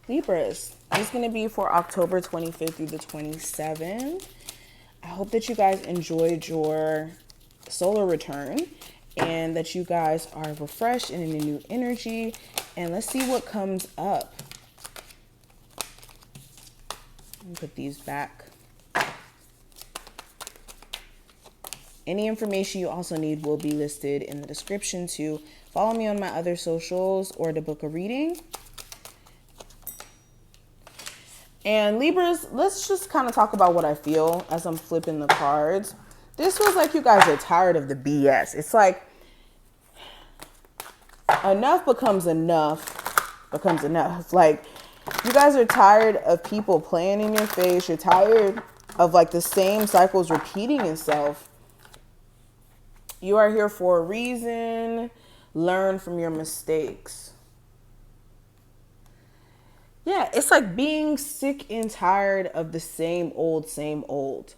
Libras, this is going to be for October 25th through the 27th. I hope that you guys enjoyed your solar return and that you guys are refreshed and in a new energy. And let's see what comes up. Let me put these back. Any information you also need will be listed in the description too. Follow me on my other socials or to book a reading. And Libras, let's just kind of talk about what I feel as I'm flipping the cards. This feels like you guys are tired of the BS. It's like enough becomes enough becomes enough. Like you guys are tired of people playing in your face. You're tired of like the same cycles repeating itself. You are here for a reason. Learn from your mistakes. Yeah, it's like being sick and tired of the same old, same old.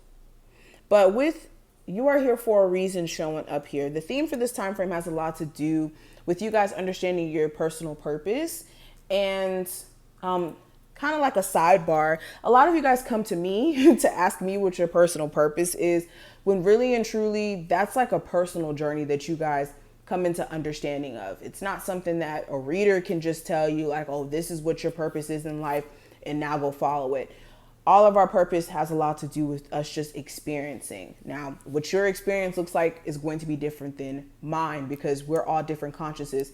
But with you are here for a reason showing up here. The theme for this time frame has a lot to do with you guys understanding your personal purpose. And kind of like a sidebar, a lot of you guys come to me to ask me what your personal purpose is, when really and truly that's like a personal journey that you guys come into understanding of. It's not something that a reader can just tell you like, oh, this is what your purpose is in life and now go follow it. All of our purpose has a lot to do with us just experiencing. Now, what your experience looks like is going to be different than mine because we're all different consciousness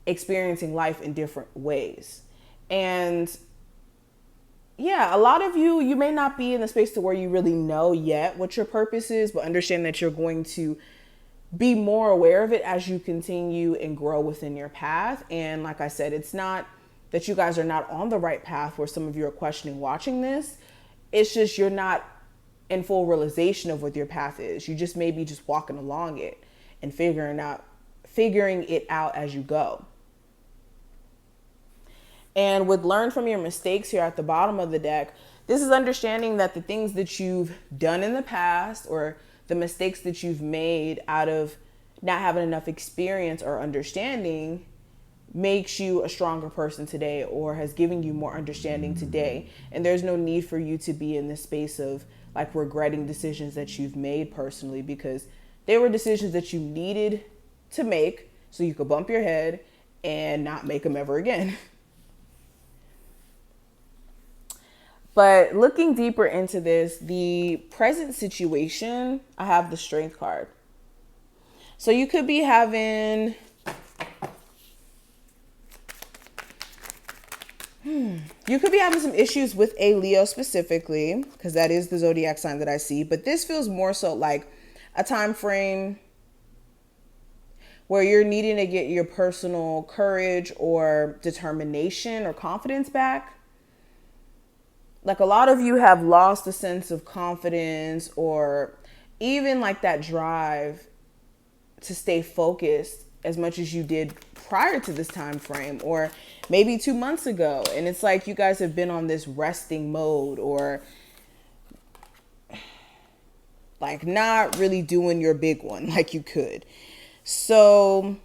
experiencing life in different ways. And yeah, a lot of you may not be in the space to where you really know yet what your purpose is, but understand that you're going to be more aware of it as you continue and grow within your path. And like I said, it's not that you guys are not on the right path where some of you are questioning watching this. It's just you're not in full realization of what your path is. You just may be just walking along it and figuring it out as you go. And with learn from your mistakes here at the bottom of the deck, this is understanding that the things that you've done in the past or the mistakes that you've made out of not having enough experience or understanding makes you a stronger person today or has given you more understanding today. And there's no need for you to be in this space of like regretting decisions that you've made personally, because they were decisions that you needed to make so you could bump your head and not make them ever again. But looking deeper into this, the present situation, I have the Strength card. So you could be having, some issues with a Leo specifically, because that is the zodiac sign that I see. But this feels more so like a time frame where you're needing to get your personal courage or determination or confidence back. Like a lot of you have lost a sense of confidence or even like that drive to stay focused as much as you did prior to this time frame or maybe 2 months ago. And it's like you guys have been on this resting mode or like not really doing your big one like you could. So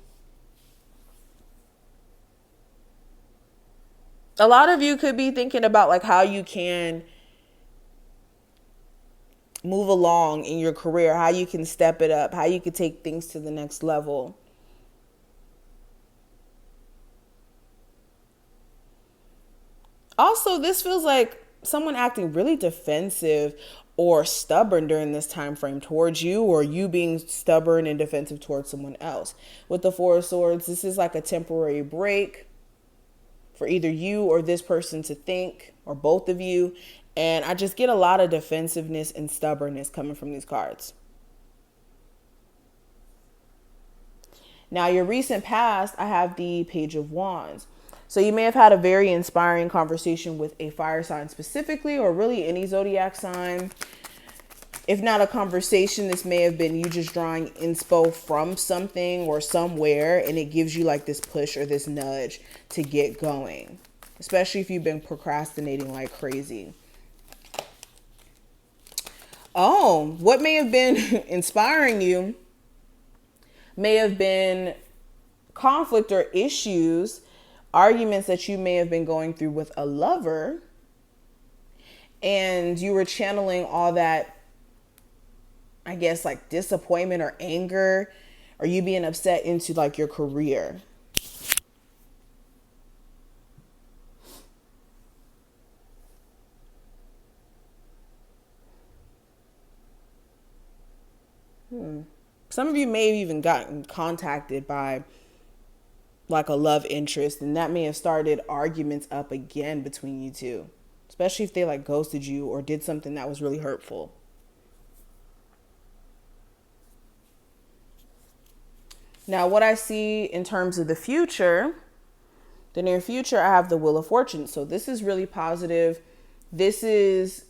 a lot of you could be thinking about like how you can move along in your career, how you can step it up, how you can take things to the next level. Also, this feels like someone acting really defensive or stubborn during this time frame towards you, or you being stubborn and defensive towards someone else. With the Four of Swords, this is like a temporary break for either you or this person to think, or both of you. And I just get a lot of defensiveness and stubbornness coming from these cards. Now, your recent past, I have the Page of Wands. So you may have had a very inspiring conversation with a fire sign specifically, or really any zodiac sign. If not a conversation, this may have been you just drawing inspo from something or somewhere, and it gives you like this push or this nudge to get going, especially if you've been procrastinating like crazy. Oh, what may have been inspiring you may have been conflict or issues arguments that you may have been going through with a lover, and you were channeling all that, I guess, like disappointment or anger, or you being upset into like your career. Some of you may have even gotten contacted by like a love interest, and that may have started arguments up again between you two, especially if they like ghosted you or did something that was really hurtful. Now, what I see in terms of the future, the near future, I have the Wheel of Fortune. So this is really positive. This is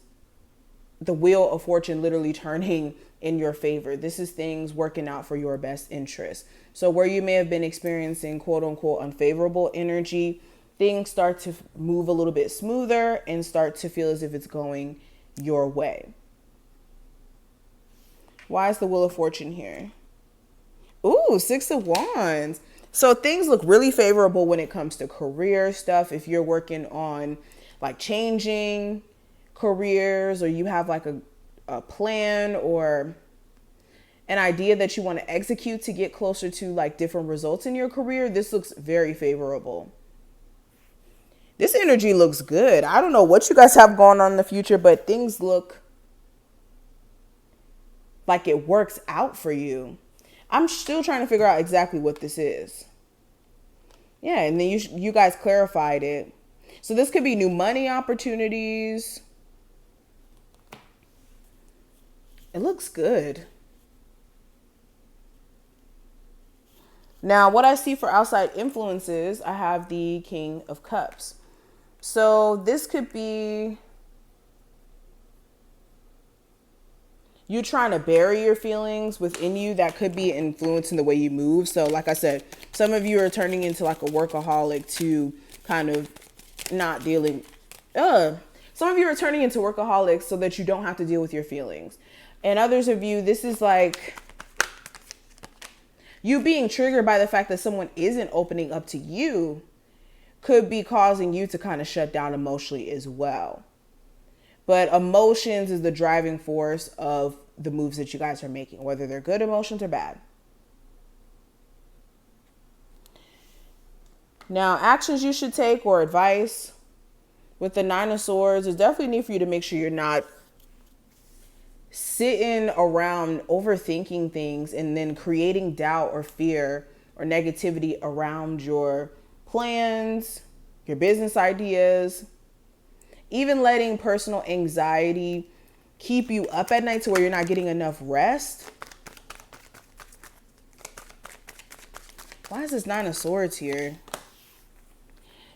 the Wheel of Fortune literally turning in your favor. This is things working out for your best interest. So where you may have been experiencing quote unquote unfavorable energy, things start to move a little bit smoother and start to feel as if it's going your way. Why is the Wheel of Fortune here? Ooh, 6 of Wands. So things look really favorable when it comes to career stuff. If you're working on like changing careers, or you have like a plan or an idea that you want to execute to get closer to like different results in your career, this looks very favorable. This energy looks good. I don't know what you guys have going on in the future, but things look like it works out for you. I'm still trying to figure out exactly what this is. Yeah, and then you guys clarified it. So this could be new money opportunities. It looks good. Now, what I see for outside influences, I have the King of Cups. So this could be you trying to bury your feelings within you. That could be influencing the way you move. So like I said, some of you are turning into like a workaholic to kind of not dealing. Some of you are turning into workaholics so that you don't have to deal with your feelings. And others of you, this is like you being triggered by the fact that someone isn't opening up to you could be causing you to kind of shut down emotionally as well. But emotions is the driving force of the moves that you guys are making, whether they're good emotions or bad. Now, actions you should take or advice with the Nine of Swords, there's definitely need for you to make sure you're not sitting around overthinking things and then creating doubt or fear or negativity around your plans, your business ideas, even letting personal anxiety keep you up at night to where you're not getting enough rest. Why is this Nine of Swords here?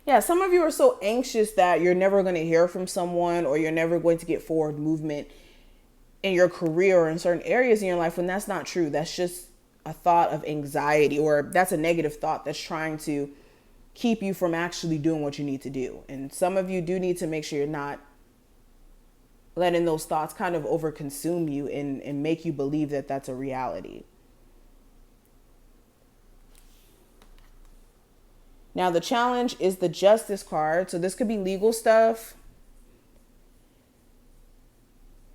Yeah, some of you are so anxious that you're never going to hear from someone, or you're never going to get forward movement in your career or in certain areas in your life, when that's not true. That's just a thought of anxiety, or that's a negative thought that's trying to keep you from actually doing what you need to do. And some of you do need to make sure you're not letting those thoughts kind of overconsume you and make you believe that that's a reality. Now, the challenge is the Justice card. So this could be legal stuff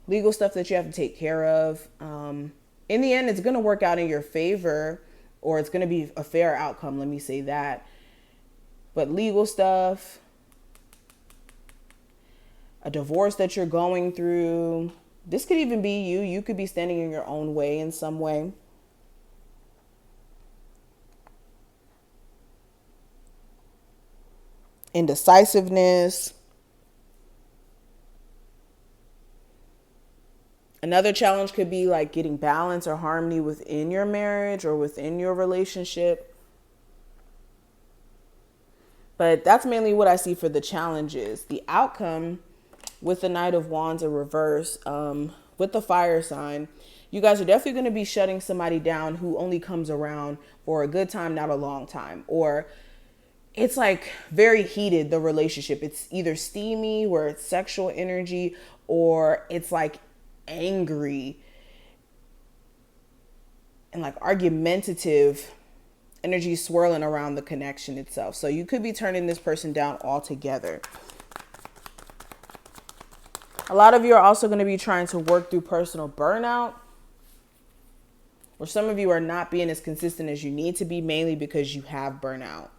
that you have to take care of. In the end, it's going to work out in your favor, or it's going to be a fair outcome. Let me say that. But legal stuff, a divorce that you're going through. This could even be you. You could be standing in your own way in some way. Indecisiveness. Another challenge could be like getting balance or harmony within your marriage or within your relationship. But that's mainly what I see for the challenges. The outcome with the Knight of Wands in reverse, with the fire sign, you guys are definitely going to be shutting somebody down who only comes around for a good time, not a long time. Or it's like very heated, the relationship. It's either steamy, where it's sexual energy, or it's like angry and like argumentative energy swirling around the connection itself. So you could be turning this person down altogether. A lot of you are also going to be trying to work through personal burnout, or some of you are not being as consistent as you need to be, mainly because you have burnout.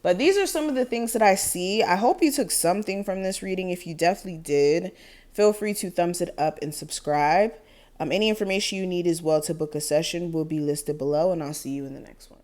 But these are some of the things that I see. I hope you took something from this reading. If you definitely did, feel free to thumbs it up and subscribe. Any information you need as well to book a session will be listed below, and I'll see you in the next one.